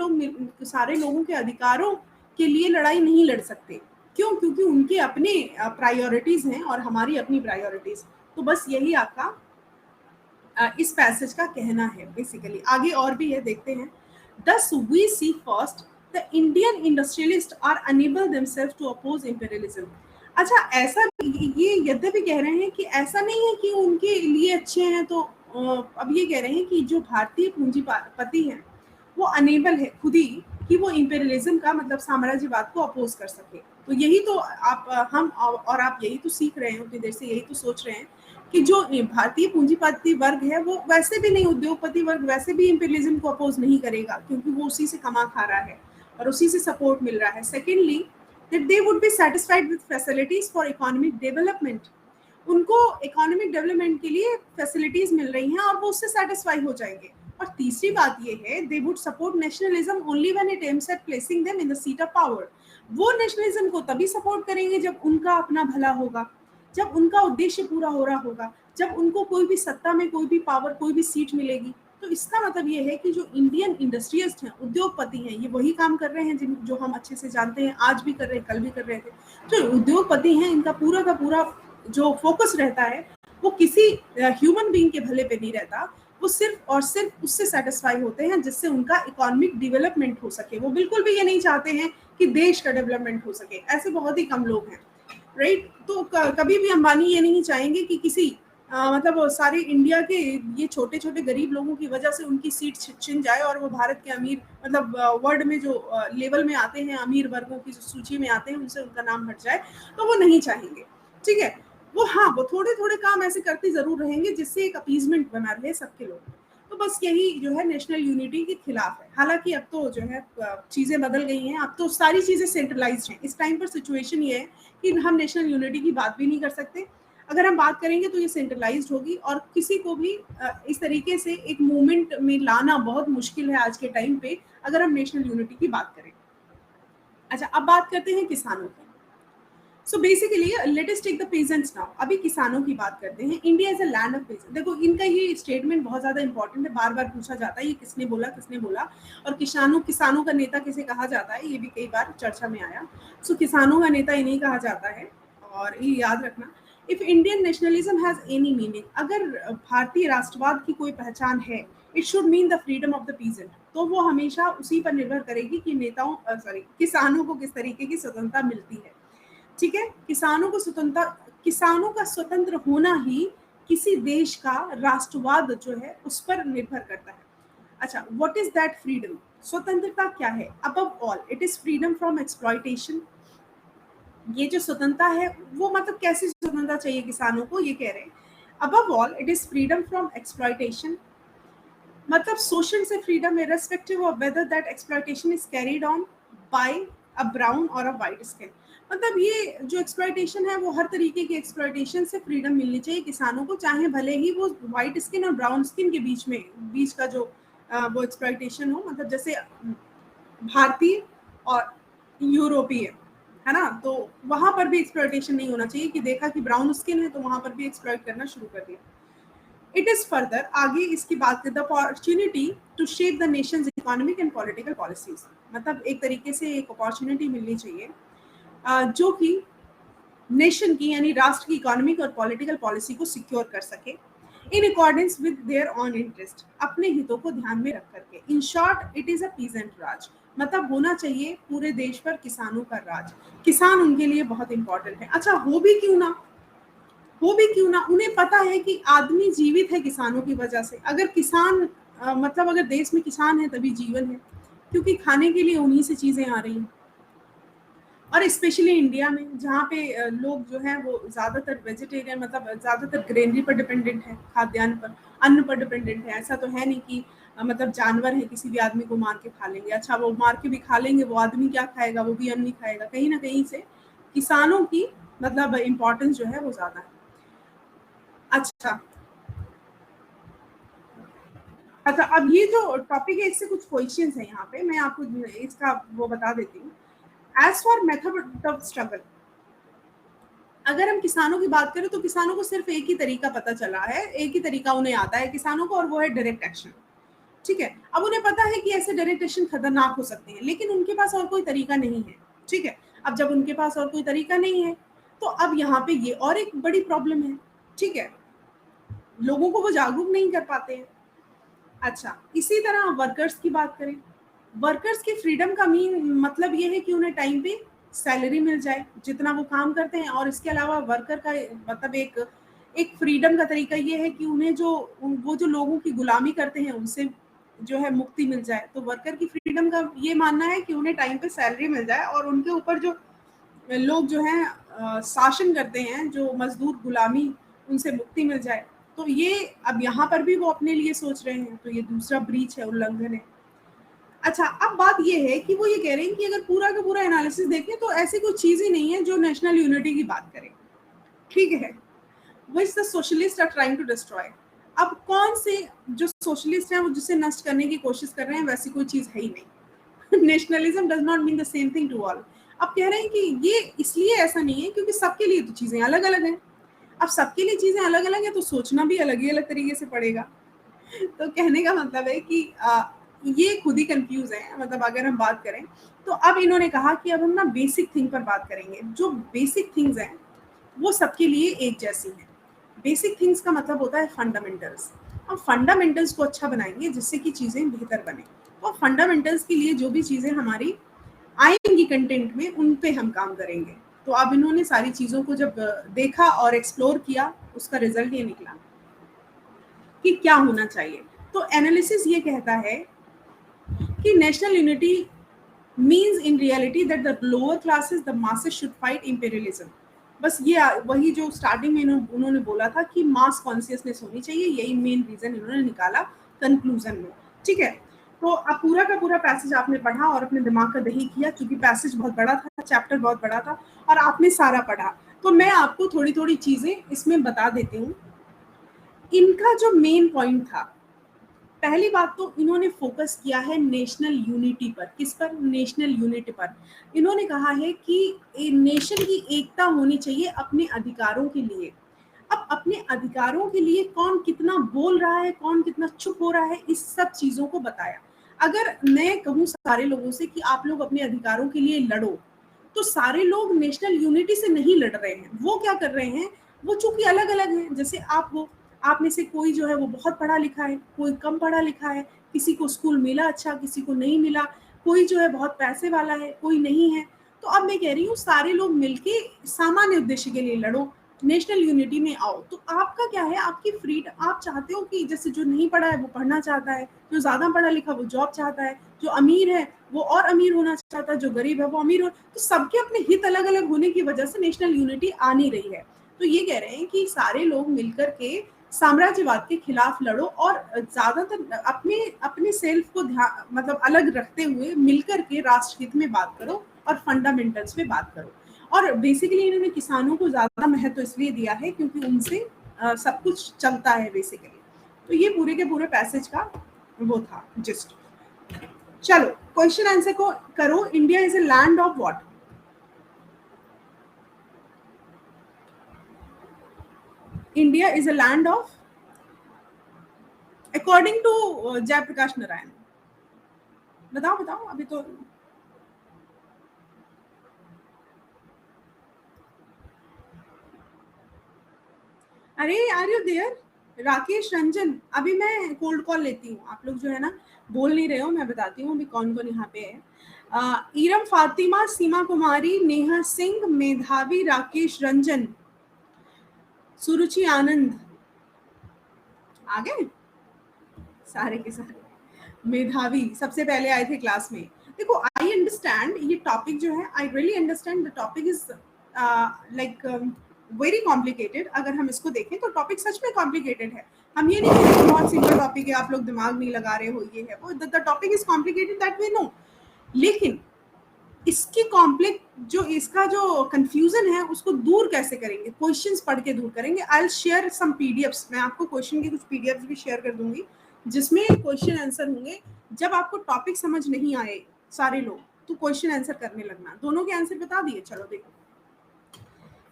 लोगों के अधिकारों के लिए लड़ाई नहीं लड़ सकते। क्यों? क्योंकि उनके अपने प्रायोरिटीज हैं और हमारी अपनी प्रायोरिटीज। तो बस यही आपका इस पैसेज का कहना है बेसिकली। आगे और भी है, देखते हैं। Thus we see first the Indian industrialists are unable themselves to oppose imperialism. अच्छा, ऐसा ये यद्यपि कह रहे हैं कि ऐसा नहीं है कि उनके लिए अच्छे हैं, तो अब ये कह रहे हैं कि जो भारतीय पूंजीपति हैं वो अनेबल है खुद ही कि वो इंपीरियलिज्म का, मतलब साम्राज्यवाद को अपोज कर सके। तो यही तो हम और आप यही तो सीख रहे हैं, उतनी देर से यही तो सोच रहे हैं कि जो भारतीय पूंजीपति वर्ग है वो वैसे भी नहीं, उद्योगपति वर्ग वैसे भी इंपीरियलिज्म को अपोज नहीं करेगा, क्योंकि वो उसी से कमा खा रहा है और उसी से सपोर्ट मिल रहा है। Secondly, that they would be satisfied with facilities for economic development, उनको इकोनॉमिक डेवलपमेंट के लिए फैसिलिटीज मिल रही हैं और वो उससे सेटिस्फाई हो जाएंगे। और तीसरी बात ये है, they would support nationalism only when it aims at placing them in the seat of power. वो नेशनलिज्म को तभी सपोर्ट करेंगे जब उनका अपना भला होगा, जब उनका उद्देश्य पूरा हो रहा होगा, जब उनको कोई भी सत्ता में कोई भी पावर, कोई भी सीट मिलेगी। तो इसका मतलब ये है कि जो इंडियन इंडस्ट्रियलिस्ट हैं, उद्योगपति हैं, ये वही काम कर रहे हैं जो हम अच्छे से जानते हैं, आज भी कर रहे हैं, कल भी कर रहे थे। जो उद्योगपति हैं, इनका पूरा का पूरा जो फोकस रहता है वो किसी ह्यूमन बीइंग के भले पे नहीं रहता, वो सिर्फ और सिर्फ उससे सेटिस्फाई होते हैं जिससे उनका इकोनॉमिक डेवलपमेंट हो सके। वो बिल्कुल भी ये नहीं चाहते हैं कि देश का डेवलपमेंट हो सके, ऐसे बहुत ही कम लोग हैं, राइट। तो कभी भी अंबानी ये नहीं चाहेंगे कि किसी मतलब सारे इंडिया के ये छोटे छोटे गरीब लोगों की वजह से उनकी सीट छिन जाए और वो भारत के अमीर, मतलब वर्ल्ड में जो लेवल में आते हैं, अमीर वर्गों की जो सूची में आते हैं, उनसे उनका नाम हट जाए, तो वो नहीं चाहेंगे, ठीक है। वो हाँ, वो थोड़े थोड़े काम ऐसे करते जरूर रहेंगे जिससे एक अपीजमेंट बना रहे सबके लोग। तो बस यही जो है नेशनल यूनिटी के खिलाफ है। हालांकि अब तो जो है चीजें बदल गई हैं, अब तो सारी चीजें सेंट्रलाइज्ड हैं। इस टाइम पर सिचुएशन ये है कि हम नेशनल यूनिटी की बात भी नहीं कर सकते। अगर हम बात करेंगे तो ये सेंट्रलाइज्ड होगी और किसी को भी इस तरीके से एक मूवमेंट में लाना बहुत मुश्किल है आज के टाइम पे, अगर हम नेशनल यूनिटी की बात करें। अच्छा, अब बात करते हैं किसानों की। So basically let us take the peasants now. अभी किसानों की बात करते हैं। India is a land of peasants. देखो, इनका ये स्टेटमेंट बहुत ज्यादा इंपॉर्टेंट है, बार बार पूछा जाता है ये किसने बोला, किसने बोला, और किसानों का नेता किसे कहा जाता है, ये भी कई बार चर्चा में आया। सो किसानों का नेता इन्हें कहा जाता है। और ये याद रखना, if Indian nationalism has any meaning, अगर भारतीय राष्ट्रवाद की कोई पहचान है, it should mean the freedom of the peasant. तो वो हमेशा उसी पर निर्भर करेगी कि किसानों को किस तरीके की स्वतंत्रता मिलती है, ठीक है। किसानों का स्वतंत्र होना ही किसी देश का राष्ट्रवाद जो है उस पर निर्भर करता है। अच्छा, व्हाट इज दैट फ्रीडम? स्वतंत्रता क्या है? Above all it is freedom from exploitation. ये जो स्वतंत्रता है वो मतलब कैसी स्वतंत्रता चाहिए किसानों को, ये कह रहे हैं। Above all it is freedom from exploitation, मतलब शोषण से freedom, irrespective of whether that exploitation is carried on by a brown or a white skin। मतलब ये जो एक्सप्लॉयटेशन है वो हर तरीके की एक्सप्लॉयटेशन से फ्रीडम मिलनी चाहिए किसानों को, चाहे भले ही वो व्हाइट स्किन और ब्राउन स्किन के बीच का जो वो एक्सप्लॉयटेशन हो। मतलब जैसे भारतीय और यूरोपीय है ना, तो वहां पर भी एक्सप्लॉयटेशन नहीं होना चाहिए कि देखा कि ब्राउन स्किन है तो वहां पर भी एक्सप्लॉयट करना शुरू कर दिया। इट इज फर्दर, आगे इसकी बात करते, the opportunity to shape the nation's economic and political policies. मतलब एक तरीके से एक अपॉर्चुनिटी मिलनी चाहिए जो कि नेशन की यानी राष्ट्र की इकोनॉमिक और पॉलिटिकल पॉलिसी को सिक्योर कर सके in accordance with their own interest, अपने हितों को ध्यान में रख करके। In short, it is a peasant raj, मतलब होना चाहिए पूरे देश पर किसानों का राज। किसान उनके लिए बहुत इंपॉर्टेंट है। अच्छा, हो भी क्यों ना, उन्हें पता है कि आदमी जीवित है किसानों की वजह से। अगर किसान मतलब अगर देश में किसान है तभी जीवन है, क्योंकि खाने के लिए उन्हीं से चीजें आ रही हैं। और स्पेशली इंडिया में जहाँ पे लोग जो हैं वो ज़्यादातर वेजिटेरियन, मतलब ज़्यादातर ग्रेनरी पर डिपेंडेंट है, खाद्यान्न पर, अन्न पर डिपेंडेंट है। ऐसा तो है नहीं कि मतलब जानवर है किसी भी आदमी को मार के खा लेंगे। अच्छा, वो मार के भी खा लेंगे, वो आदमी क्या खाएगा, वो भी अन्न नहीं खाएगा। कहीं ना कहीं से किसानों की मतलब इम्पोर्टेंस जो है वो ज़्यादा है। अच्छा, अब ये जो टॉपिक है इससे कुछ क्वेश्चंस हैं यहाँ पे, मैं आपको इसका वो बता देती हूँ। As for method of struggle, अगर हम किसानों की बात करें तो किसानों को सिर्फ एक ही तरीका पता चला है, एक ही तरीका उन्हें आता है किसानों को, और वो है डायरेक्ट एक्शन, ठीक है। अब उन्हें पता है कि ऐसे डायरेक्ट एक्शन खतरनाक हो सकते हैं, लेकिन उनके पास और कोई तरीका नहीं है, ठीक है। अब जब उनके पास और कोई तरीका नहीं है तो अब यहाँ पे ये और एक बड़ी प्रॉब्लम है, ठीक है, लोगों को वो जागरूक नहीं कर पाते हैं। अच्छा, इसी तरह वर्कर्स की बात करें, वर्कर्स की फ्रीडम का मतलब ये है कि उन्हें टाइम पे सैलरी मिल जाए जितना वो काम करते हैं। और इसके अलावा वर्कर का मतलब एक फ्रीडम का तरीका ये है कि उन्हें वो जो लोगों की गुलामी करते हैं उनसे जो है मुक्ति मिल जाए। तो वर्कर की फ्रीडम का ये मानना है कि उन्हें टाइम पे सैलरी मिल जाए और उनके ऊपर जो लोग जो हैं शासन करते हैं, जो मजदूर गुलामी उनसे मुक्ति मिल जाए। तो ये अब यहाँ पर भी वो अपने लिए सोच रहे हैं, तो ये दूसरा ब्रीच है, उल्लंघन है। अच्छा, अब बात ये है कि वो ये कह रहे हैं कि अगर पूरा का पूरा एनालिसिस देखें तो ऐसी कोई चीज़ ही नहीं है जो नेशनल यूनिटी की बात करे, ठीक है? Which the socialist are trying to destroy. अब कौन से जो सोशलिस्ट हैं वो जिसे नष्ट करने की कोशिश कर रहे हैं, वैसी कोई चीज़ है ही नहीं। Nationalism does not mean the same thing to all. अब कह रहे हैं कि ये इसलिए ऐसा नहीं है क्योंकि सबके लिए तो चीज़ें अलग-अलग हैं। अब सबके लिए चीज़ें अलग-अलग हैं तो सोचना भी अलग ही अलग तरीके से पड़ेगा। तो कहने का मतलब है कि ये खुद ही कंफ्यूज है। मतलब अगर हम बात करें तो अब इन्होंने कहा कि अब हम ना बेसिक थिंग पर बात करेंगे। जो बेसिक थिंग्स हैं वो सबके लिए एक जैसी हैं। बेसिक थिंग्स का मतलब होता है फंडामेंटल्स। अब फंडामेंटल्स को अच्छा बनाएंगे जिससे कि चीज़ें बेहतर बने। और फंडामेंटल्स के लिए जो भी चीज़ें हमारी आएंगी कंटेंट में, उन पे हम काम करेंगे। तो अब इन्होंने सारी चीज़ों को जब देखा और एक्सप्लोर किया, उसका रिजल्ट ये निकला कि क्या होना चाहिए। तो एनालिसिस ये कहता है कि national unity means in reality that the lower classes, the masses should fight imperialism. बस ये वही जो स्टार्टिंग में उन्होंने बोला था कि मास कॉन्शियसनेस होनी चाहिए, यही मेन रीजन इन्होंने निकाला कंक्लूजन में, ठीक है? तो अब पूरा का पूरा पैसेज आपने पढ़ा और अपने दिमाग का दही किया, क्योंकि पैसेज बहुत बड़ा था, चैप्टर बहुत बड़ा था और आपने सारा पढ़ा। तो मैं आपको थोड़ी थोड़ी चीजें इसमें बता देती हूँ। इनका जो मेन पॉइंट था, पहली बात तो इन्होंने फोकस किया है नेशनल यूनिटी पर। किस पर? नेशनल यूनिटी पर। इन्होंने कहा है कि नेशन की एकता होनी चाहिए अपने अधिकारों के लिए। अब अपने अधिकारों के लिए कौन कितना बोल रहा है, कौन कितना चुप हो रहा है, इस सब चीजों को बताया। अगर मैं कहूँ सारे लोगों से कि आप लोग अपने अधिकारों के लिए लड़ो, तो सारे लोग नेशनल यूनिटी से नहीं लड़ रहे हैं। वो क्या कर रहे हैं, वो चूंकि अलग अलग हैं। जैसे आप हो, आप में से कोई जो है वो बहुत पढ़ा लिखा है, कोई कम पढ़ा लिखा है, किसी को स्कूल मिला अच्छा, किसी को नहीं मिला, कोई जो है बहुत पैसे वाला है, कोई नहीं है। तो अब मैं कह रही हूँ सारे लोग मिलके सामान्य उद्देश्य के लिए लड़ो, नेशनल यूनिटी में आओ। तो आपका क्या है, आपकी फ्रीडम। आप चाहते हो कि जैसे जो नहीं पढ़ा है वो पढ़ना चाहता है, जो ज्यादा पढ़ा लिखा वो जॉब चाहता है, जो अमीर है वो और अमीर होना चाहता है, जो गरीब है वो अमीर हो। तो सबके अपने हित अलग अलग होने की वजह से नेशनल यूनिटी आ नहीं रही है। तो ये कह रहे हैं कि सारे लोग मिलकर के साम्राज्यवाद के खिलाफ लड़ो और ज्यादातर अपने अपने सेल्फ को ध्यान मतलब अलग रखते हुए मिलकर के राष्ट्रहित में बात करो और फंडामेंटल्स पे बात करो। और बेसिकली इन्होंने किसानों को ज्यादा महत्व इसलिए दिया है क्योंकि उनसे सब कुछ चलता है बेसिकली। तो ये पूरे के पूरे पैसेज का वो था जिस्ट। चलो क्वेश्चन आंसर को करो। India is a land of what? India is a land of, according to Jayaprakash Narayan. बताओ बताओ अभी तो। अरे are you there? Rakesh Ranjan. अभी मैं कोल्ड कॉल लेती हूँ, आप लोग जो है ना बोल नहीं रहे हो, मैं बताती हूँ अभी कौन कौन यहाँ पे है। ईरम फातिमा, सीमा कुमारी, नेहा सिंह, मेधावी, राकेश रंजन, सुरुचि आनंद। आ गए सारे के सारे। मेधावी सबसे पहले आए थे क्लास में। देखो आई अंडरस्टैंड ये टॉपिक जो है, I really understand the topic is like very complicated. अगर हम इसको देखें तो टॉपिक सच में कॉम्प्लिकेटेड है। हम ये नहीं कह रहे बहुत सिंपल टॉपिक है, आप लोग दिमाग नहीं लगा रहे हो, ये है वो। The topic is complicated that we know, लेकिन इसकी कॉम्प्लेक्स जो इसका जो कंफ्यूजन है उसको दूर कैसे करेंगे? क्वेश्चंस पढ़ के दूर करेंगे। I will share some PDFs. मैं आपको क्वेश्चन की कुछ पीडीएफ्स भी शेयर कर दूंगी जिसमें क्वेश्चन आंसर होंगे। जब आपको टॉपिक समझ नहीं आए सारे लोग, तो क्वेश्चन आंसर करने लगना। दोनों के आंसर बता दिए। चलो देखो,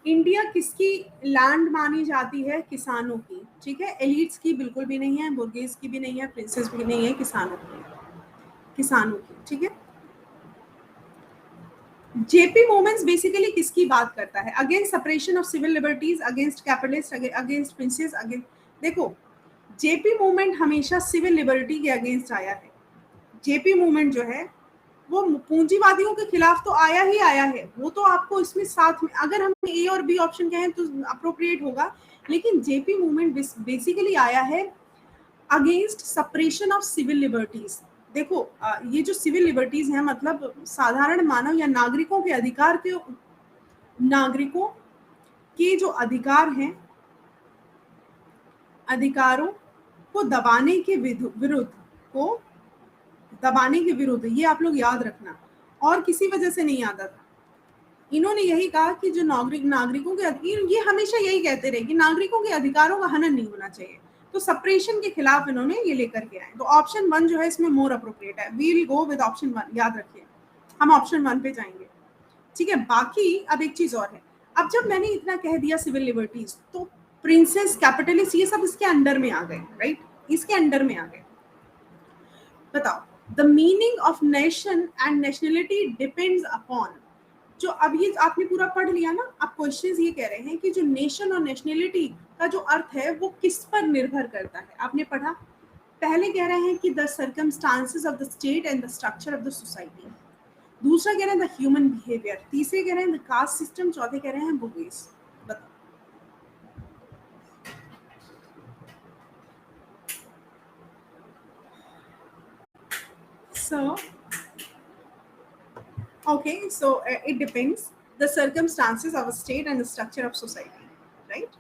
इंडिया किसकी लैंड मानी जाती है? किसानों की, ठीक है। एलिट्स की बिल्कुल भी नहीं है, बुर्गेस की भी नहीं है, प्रिंसेस भी नहीं है, किसानों की, किसानों की, ठीक है। जेपी मूवमेंट्स बेसिकली किसकी बात करता है? Against separation of civil liberties, against capitalist, against princes, against. देखो जेपी मूवमेंट हमेशा सिविल लिबर्टी के अगेंस्ट आया है। जेपी मूवमेंट जो है वो पूंजीवादियों के खिलाफ तो आया ही आया है। वो तो आपको इसमें साथ में अगर हम ए और बी ऑप्शन कहें तो अप्रोप्रिएट होगा, लेकिन जेपी मूवमेंट बेसिकली आया है against separation of civil liberties. देखो ये जो सिविल लिबर्टीज हैं मतलब साधारण मानव या नागरिकों के अधिकार के, नागरिकों के जो अधिकार हैं अधिकारों को दबाने के विरुद्ध, ये आप लोग याद रखना, और किसी वजह से नहीं आता था। इन्होंने यही कहा कि जो नागरिकों के, ये हमेशा यही कहते रहे कि नागरिकों के अधिकारों का हनन नहीं होना चाहिए, तो सप्रेशन के खिलाफ इन्होंने ये लेकर के आए। तो ऑप्शन 1 जो है इसमें मोर अप्रोप्रिएट है। We will go with option 1, याद रखिए, हम ऑप्शन 1 पे जाएंगे, ठीक है। बाकी अब एक चीज और है, अब जब मैंने इतना कह दिया सिविल लिबर्टीज, तो प्रिंसेस, कैपिटलिस्ट, ये सब इसके अंडर में आ गए, राइट, इसके अंडर में आ गए। बताओ, the meaning of nation and nationality depends upon, जो अब ये आपने पूरा पढ़ लिया ना, अब क्वेश्चंस ये कह रहे हैं कि जो नेशन और नेशनलिटी का जो अर्थ है वो किस पर निर्भर करता है। आपने पढ़ा, पहले कह रहे हैं कि the circumstances of the state and the structure of the society, दूसरा कह रहे हैं द ह्यूमन बिहेवियर, तीसरे कह रहे हैं द कास्ट सिस्टम, चौथे कह रहे हैं बुगीज। बताओ, so okay, so it depends the circumstances of a state and the structure of society, right?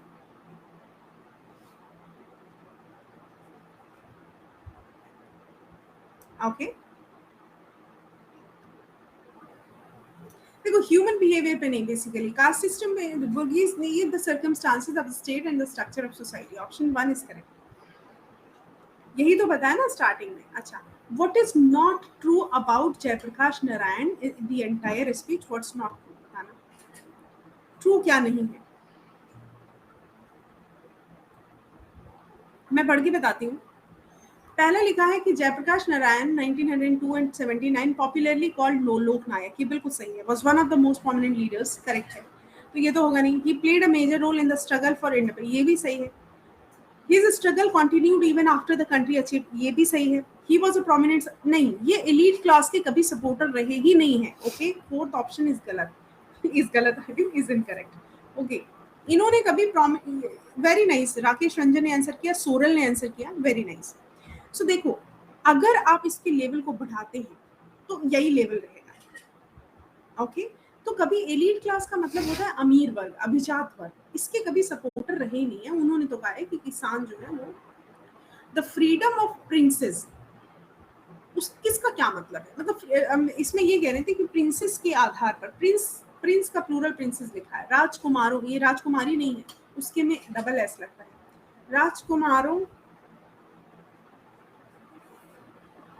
Okay, देखो ह्यूमन बिहेवियर पे नहीं, बेसिकली कास्ट सिस्टम में बुगीज नहीं है, the circumstances of the state and the structure of society. Option 1 is correct, यही तो बताया ना स्टार्टिंग में। अच्छा, what is not true about Jayaprakash Narayan the entire speech, what's not true, बताना ट्रू क्या नहीं है। मैं पढ़ के बताती हूँ। पहले लिखा है कि Jayaprakash Narayan 1902 and 79 popularly called Loknayak, ये बिल्कुल सही है, was one of the most prominent leaders, correct है, तो ये तो होगा नहीं। He played a major role in the struggle for independence, ये भी सही है। His struggle continued even after the country achieve, ये भी सही है। ही वाज अ प्रोमिनेंट, नहीं, ये एलीट क्लास के कभी सपोर्टर रहे ही नहीं है। ओके, फोर्थ ऑप्शन इज गलत, इज इनकरेक्ट। ओके, इन्होंने कभी वेरी नाइस, राकेश रंजन ने आंसर किया, सोरल ने आंसर किया, वेरी नाइस। सो देखो, अगर आप इसके लेवल को बढ़ाते हैं तो यही लेवल रहेगा। ओके, तो कभी एलीट क्लास का मतलब होता है अमीर वर्ग, अभिजात वर्ग, इसके कभी सपोर्टर रहे ही नहीं है। उन्होंने तो कहा है कि किसान जो है वो, द फ्रीडम ऑफ प्रिंसेस, उस किसका क्या मतलब है, मतलब इसमें ये कह रहे थे कि प्रिंसेस के आधार पर, प्रिंस का प्लूरल प्रिंसेस लिखा है, राजकुमारों, ये राजकुमारी नहीं है, उसके में डबल एस लगता है, राजकुमारों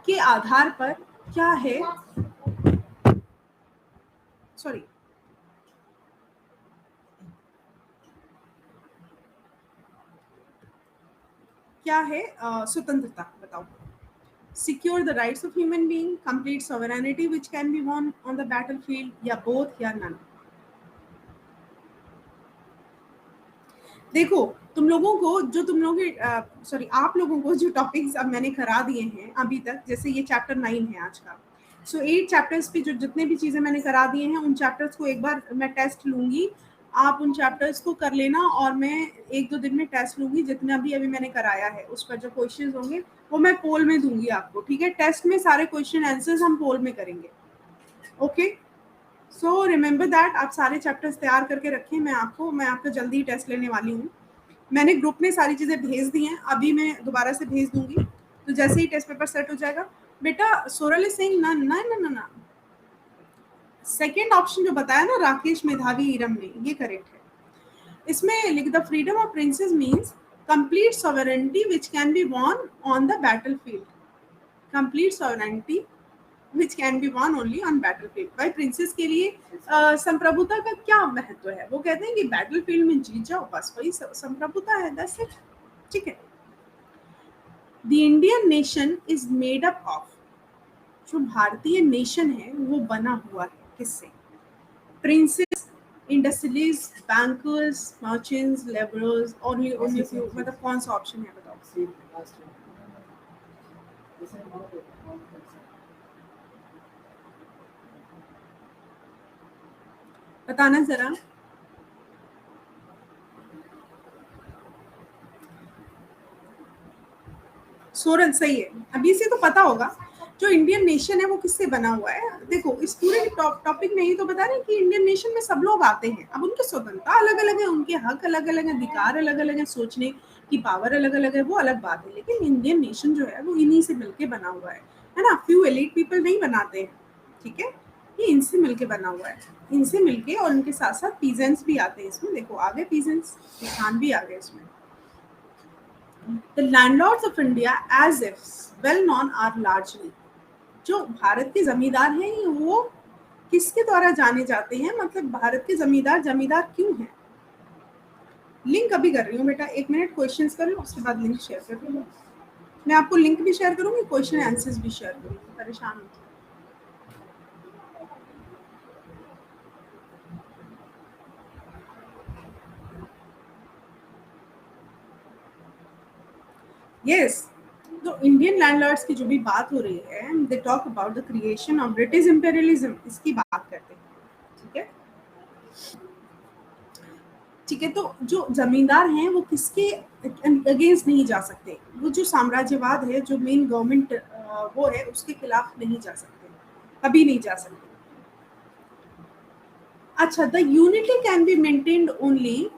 के आधार पर क्या है, सॉरी, क्या है स्वतंत्रता, बताओ। Secure the rights of human being, complete sovereignty which can be won on the battlefield, या बोथ या नन। देखो, तुम लोगों को जो तुम लोग सॉरी आप लोगों को जो टॉपिक्स अब मैंने करा दिए हैं अभी तक, जैसे ये चैप्टर 9 है आज का, सो 8 चैप्टर्स पे जो जितने भी चीजें मैंने करा दिए हैं, उन चैप्टर्स को एक बार मैं टेस्ट लूंगी, आप उन चैप्टर्स को कर लेना, और मैं 1-2 दिन में टेस्ट लूंगी, जितना भी अभी मैंने कराया है उस पर जो क्वेश्चंस होंगे वो मैं पोल में दूंगी आपको, ठीक है। टेस्ट में सारे क्वेश्चन आंसर्स हम पोल में करेंगे। ओके, सो रिमेंबर दैट, आप सारे चैप्टर्स तैयार करके रखें, मैं आपका जल्दी टेस्ट लेने वाली हूँ। मैंने ग्रुप में सारी चीजें भेज दी हैं, अभी मैं दोबारा से भेज दूंगी, तो जैसे ही टेस्ट पेपर सेट हो जाएगा। बेटा सोरल इज सेइंग ना ना ना ना ना, सेकेंड ऑप्शन जो बताया ना राकेश मेधावी इरम ने, ये करेक्ट है। इसमें लिख, the freedom of princes means complete sovereignty which can be won on the battlefield, complete sovereignty which can be won only on battlefield। भाई प्रिंसेस के लिए संप्रभुता का क्या महत्व है, वो कहते हैं कि बैटलफील्ड में जीत जाओ, बस वही संप्रभुता है, दैट्स इट, ठीक है। The Indian nation is made up of, जो भारतीय नेशन है वो बना हुआ है किससे, princess, industrialist, bankers, merchants, labourers, only few, मतलब कौन सा ऑप्शन है, बताओ। बताना जरा। सोरल सही है, अभी से तो पता होगा, जो इंडियन नेशन है वो किससे बना हुआ है? देखो इस पूरे टॉपिक में ये तो बता रहे हैं कि इंडियन नेशन में सब लोग आते हैं। अब उनकी स्वतंत्रता अलग अलग है, उनके हक अलग अलग है, अधिकार अलग अलग है, सोचने की पावर अलग अलग है, वो अलग बात है। लेकिन इंडियन नेशन जो है वो इन्हीं से मिलके बना हुआ है ना। फ्यू एलिट पीपल नहीं बनाते हैं, ठीक है, ये इनसे मिलके बना हुआ है, इनसे मिलके। और इनके साथ साथ पीजेंट्स भी आते हैं इसमें, देखो आ गए पीजेंट्स, किसान भी आ गए इसमें। The landlords of India as if well known are largely, जो भारत के जमींदार हैं वो किसके द्वारा जाने जाते हैं, मतलब भारत के जमींदार जमींदार क्यों हैं? लिंक अभी कर रही हूँ बेटा, 1 मिनट क्वेश्चंस कर लो, उसके बाद लिंक शेयर कर दूंगी। मैं आपको लिंक भी शेयर करूंगी, क्वेश्चन आंसर्स भी शेयर करूंगी, परेशान मत। यस, तो इंडियन लैंडलॉर्ड्स की जो भी बात हो रही है, they talk about the creation of British imperialism, इसकी बात करते हैं, ठीक है। ठीक है, तो जो जमींदार हैं वो किसके अगेंस्ट नहीं जा सकते, वो जो साम्राज्यवाद है, जो मेन गवर्नमेंट वो है, उसके खिलाफ नहीं जा सकते, कभी नहीं जा सकते। अच्छा, the unity can be maintained only,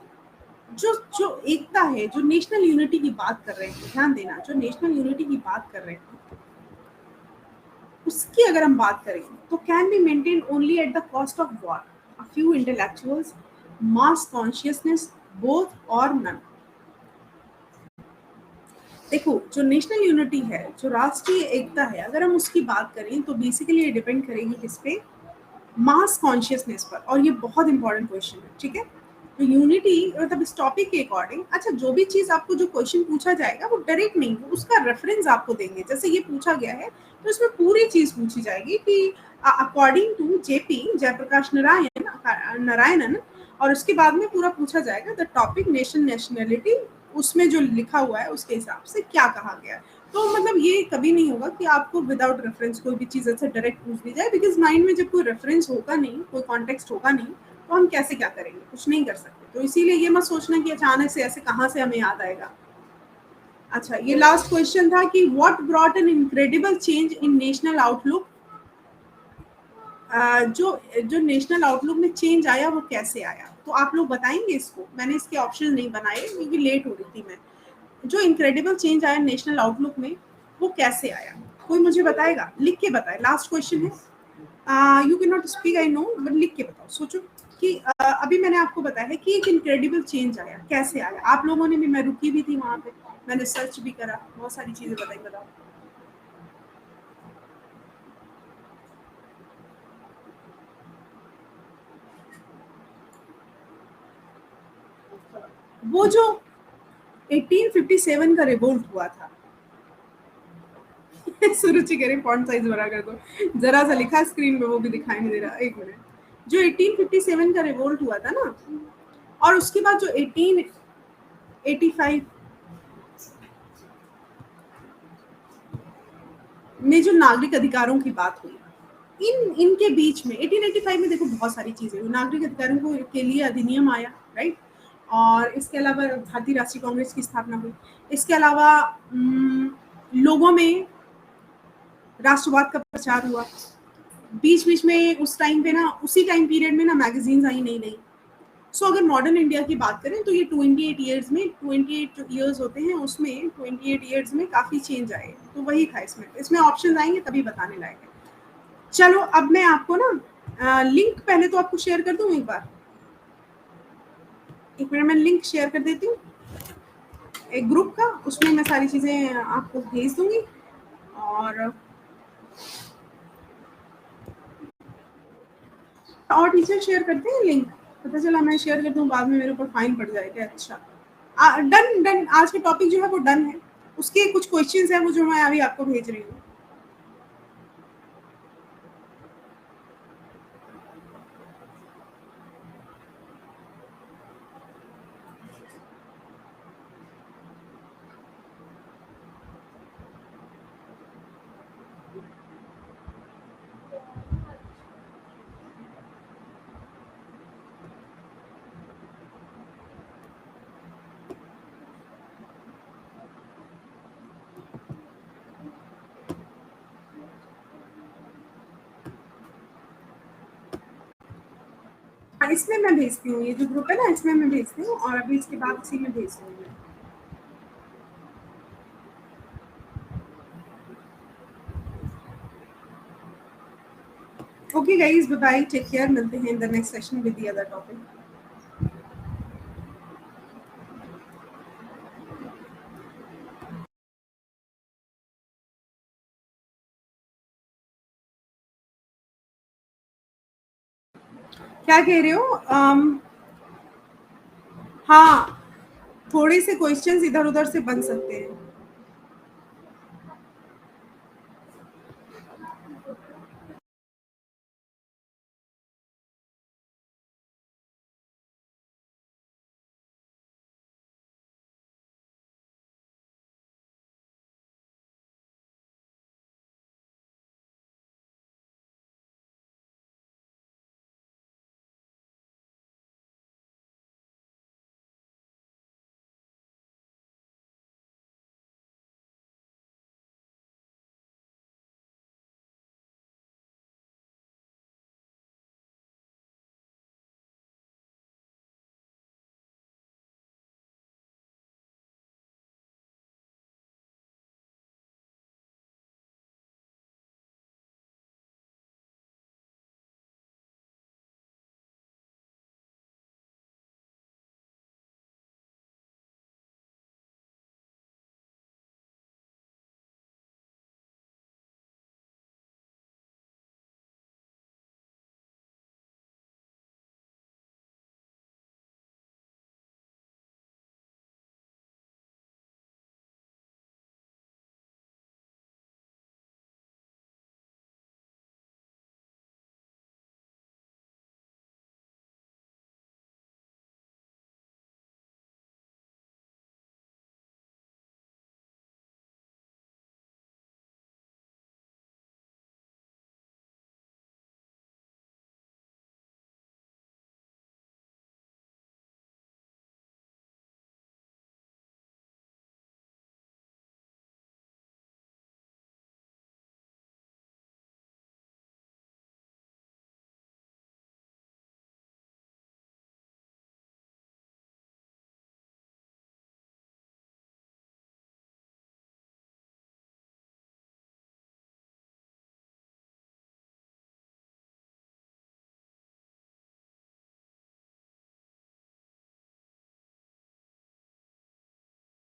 जो जो एकता है, जो नेशनल यूनिटी की बात कर रहे हैं, ध्यान देना, जो नेशनल यूनिटी की बात कर रहे हैं उसकी अगर हम बात करें तो can be maintain only at the cost of war, a few intellectuals, mass consciousness, both और नन। देखो जो नेशनल यूनिटी है, जो राष्ट्रीय एकता है, अगर हम उसकी बात करें तो बेसिकली ये डिपेंड करेगी किस पे, मास कॉन्शियसनेस पर। और ये बहुत इंपॉर्टेंट क्वेश्चन है, ठीक है। तो यूनिटी मतलब इस टॉपिक के अकॉर्डिंग, अच्छा जो भी चीज आपको जो क्वेश्चन पूछा जाएगा वो डायरेक्ट नहीं, वो उसका रेफरेंस आपको देंगे। जैसे ये पूछा गया है तो इसमें पूरी चीज पूछी जाएगी कि अकॉर्डिंग टू जेपी जयप्रकाश नारायणन, और उसके बाद में पूरा पूछा जाएगा द टॉपिक नेशन नेशनैलिटी, उसमें जो लिखा हुआ है उसके हिसाब से क्या कहा गया है। तो मतलब ये कभी नहीं होगा कि आपको विदाउट रेफरेंस कोई भी चीज ऐसे डायरेक्ट पूछ दी जाए, बिकॉज माइंड में जब कोई रेफरेंस होगा नहीं, कोई कॉन्टेक्स्ट होगा नहीं, तो हम कैसे क्या करेंगे, कुछ नहीं कर सकते। तो इसीलिए ये मत सोचना कि अचानक से ऐसे कहाँ से हमें याद आएगा। अच्छा, ये लास्ट क्वेश्चन था कि what brought an incredible change in national outlook, जो जो नेशनल आउटलुक में चेंज आया वो कैसे आया, तो आप लोग बताएंगे इसको। मैंने इसके ऑप्शन नहीं बनाए क्योंकि लेट हो रही थी मैं। जो इनक्रेडिबल चेंज आया नेशनल आउटलुक में वो कैसे आया, कोई मुझे बताएगा, लिख के बताए। लास्ट क्वेश्चन है, you can not speak I know, but लिख के बताओ। सोचो कि अभी मैंने आपको बताया है कि एक इनक्रेडिबल चेंज आया, कैसे आया। आप लोगों ने भी, मैं रुकी भी थी वहां पे, मैंने सर्च भी करा, बहुत सारी चीजें बताई, बताओ। वो जो 1857 का रिवोल्ट हुआ था सुरुचि कह रही फॉन्ट साइज बड़ा कर दो, जरा सा लिखा स्क्रीन पे, वो भी दिखाई नहीं दे रहा, 1 मिनट। जो 1857 का रिवोल्ट हुआ था ना, और उसके बाद जो 1885 में जो नागरिक अधिकारों की बात हुई, इनके बीच में 1885 में देखो बहुत सारी चीजें हुई। नागरिक अधिकारों को के लिए अधिनियम आया, राइट। और इसके अलावा भारतीय राष्ट्रीय कांग्रेस की स्थापना हुई। इसके अलावा लोगों में राष्ट्रवाद का प्रचार हुआ। बीच बीच में उस टाइम पे ना, उसी टाइम पीरियड में ना मैगजीन्स आई नई नई। सो अगर मॉडर्न इंडिया की बात करें तो ये 28 ईयर्स में, 28 ईयर्स होते हैं उसमें, 28 ईयर्स में काफी चेंज आए। तो वही था इसमें, इसमें ऑप्शन आएंगे तभी बताने लायक है। चलो अब मैं आपको ना लिंक पहले तो आपको शेयर कर दूं एक बार, 1 मिनट मैं लिंक शेयर कर देती हूँ एक ग्रुप का, उसमें मैं सारी चीजें आपको भेज दूंगी। और टीचर शेयर करते हैं लिंक, पता चला मैं शेयर कर दूं बाद में मेरे ऊपर फाइन पड़ जाएगा। अच्छा, डन डन, आज के टॉपिक जो है वो डन है। उसके कुछ क्वेश्चंस हैं वो जो मैं अभी आपको भेज रही हूँ। हाँ, इसमें मैं भेजती हूँ, ये जो ग्रुप है ना इसमें मैं भेजती हूँ और अभी इसके बाद इसी में भेज दूँगी मैं। Okay guys, bye bye, take care, मिलते हैं in the next session with the other topic. क्या कह रहे हो? हाँ, थोड़े से क्वेश्चंस इधर-उधर से बन सकते हैं।